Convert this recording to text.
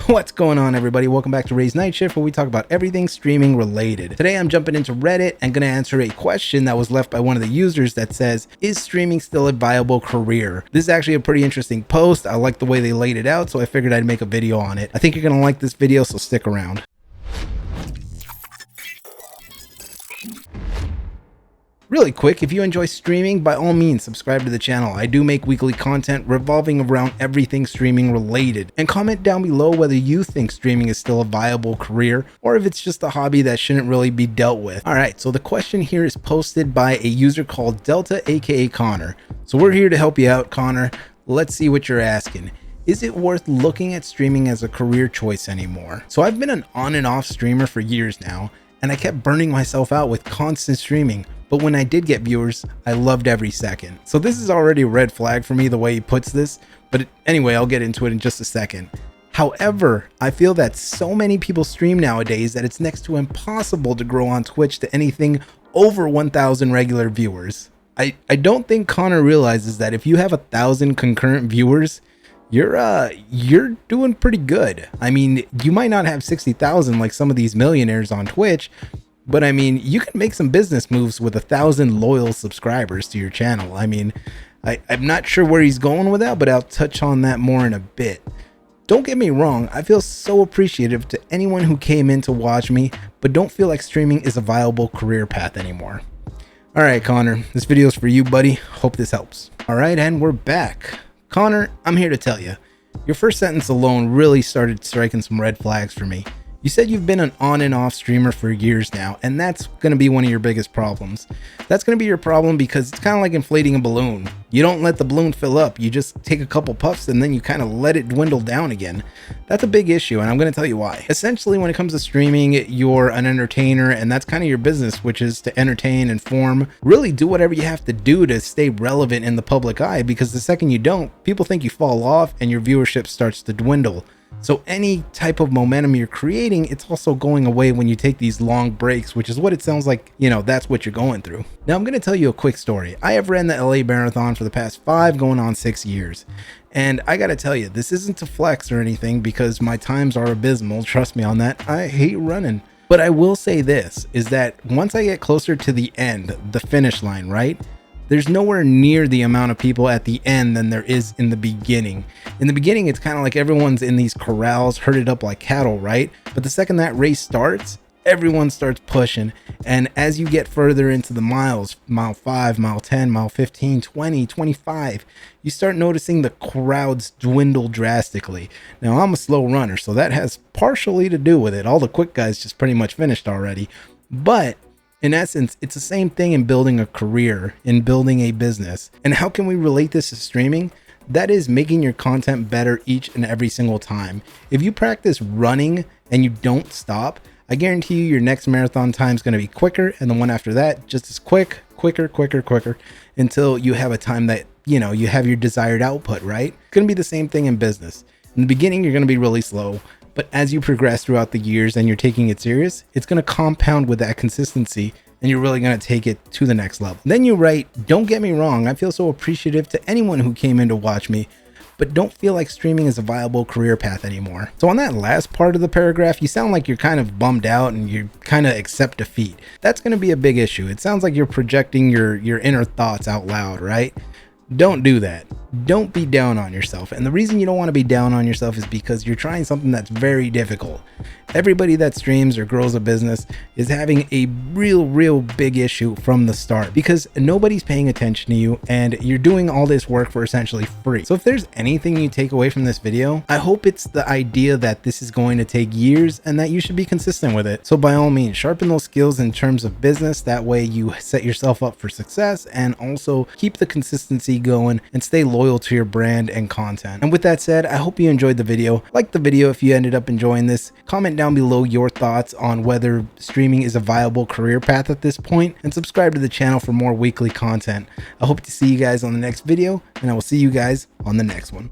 What's going on, everybody? Welcome back to Ray's Night Shift, where we talk about everything streaming related. Today I'm jumping into Reddit and going to answer a question that was left by one of the users that says, is streaming still a viable career? This is actually a pretty interesting post. I like the way they laid it out, so I figured I'd make a video on it. I think you're going to like this video, so stick around. Really quick, if you enjoy streaming, by all means subscribe to the channel. I do make weekly content revolving around everything streaming related. And comment down below whether you think streaming is still a viable career or if it's just a hobby that shouldn't really be dealt with. Alright, so the question here is posted by a user called Delta aka Connor. So we're here to help you out, Connor. Let's see what you're asking. Is it worth looking at streaming as a career choice anymore? So I've been an on and off streamer for years now, and I kept burning myself out with constant streaming. But when I did get viewers, I loved every second. So this is already a red flag for me the way he puts this, but anyway, I'll get into it in just a second. However, I feel that so many people stream nowadays that it's next to impossible to grow on Twitch to anything over 1,000 regular viewers. I don't think Connor realizes that if you have 1,000 concurrent viewers, you're doing pretty good. I mean, you might not have 60,000 like some of these millionaires on Twitch, but I mean, you can make some business moves with 1,000 loyal subscribers to your channel. I mean, I'm not sure where he's going with that, but I'll touch on that more in a bit. Don't get me wrong, I feel so appreciative to anyone who came in to watch me, but don't feel like streaming is a viable career path anymore. Alright, Connor, this video is for you, buddy. Hope this helps. Alright, and we're back. Connor, I'm here to tell you, your first sentence alone really started striking some red flags for me. You said you've been an on and off streamer for years now, and that's going to be one of your biggest problems. That's going to be your problem because it's kind of like inflating a balloon. You don't let the balloon fill up, you just take a couple puffs and then you kind of let it dwindle down again. That's a big issue, and I'm going to tell you why. Essentially, when it comes to streaming, you're an entertainer, and that's kind of your business, which is to entertain, inform, really do whatever you have to do to stay relevant in the public eye, because the second you don't, people think you fall off and your viewership starts to dwindle. So any type of momentum you're creating, it's also going away when you take these long breaks, which is what it sounds like, you know, that's what you're going through. Now, I'm going to tell you a quick story. I have ran the LA Marathon for the past 5 going on 6 years. And I got to tell you, this isn't to flex or anything because my times are abysmal. Trust me on that. I hate running. But I will say this, is that once I get closer to the end, the finish line, right? There's nowhere near the amount of people at the end than there is in the beginning. In the beginning, it's kind of like everyone's in these corrals, herded up like cattle, right? But the second that race starts, everyone starts pushing. And as you get further into the miles, mile 5, mile 10, mile 15, 20, 25, you start noticing the crowds dwindle drastically. Now, I'm a slow runner, so that has partially to do with it. All the quick guys just pretty much finished already. But in essence, it's the same thing in building a career, in building a business. And how can we relate this to streaming? That is making your content better each and every single time. If you practice running and you don't stop, I guarantee you your next marathon time is going to be quicker, and the one after that just as quicker, until you have a time that, you know, you have your desired output, right? It's going to be the same thing in business. In the beginning, you're going to be really slow. But as you progress throughout the years and you're taking it serious, it's going to compound with that consistency, and you're really going to take it to the next level. Then you write, don't get me wrong, I feel so appreciative to anyone who came in to watch me, but don't feel like streaming is a viable career path anymore. So on that last part of the paragraph, you sound like you're kind of bummed out and you kind of accept defeat. That's going to be a big issue. It sounds like you're projecting your inner thoughts out loud, right? Don't do that. Don't be down on yourself. And the reason you don't want to be down on yourself is because you're trying something that's very difficult. Everybody that streams or grows a business is having a real big issue from the start because nobody's paying attention to you and you're doing all this work for essentially free. So if there's anything you take away from this video, I hope it's the idea that this is going to take years and that you should be consistent with it. So by all means, sharpen those skills in terms of business. That way you set yourself up for success and also keep the consistency going and stay loyal to your brand and content. And with that said, I hope you enjoyed the video. Like the video if you ended up enjoying this. Comment down below your thoughts on whether streaming is a viable career path at this point, and subscribe to the channel for more weekly content. I hope to see you guys on the next video, and I will see you guys on the next one.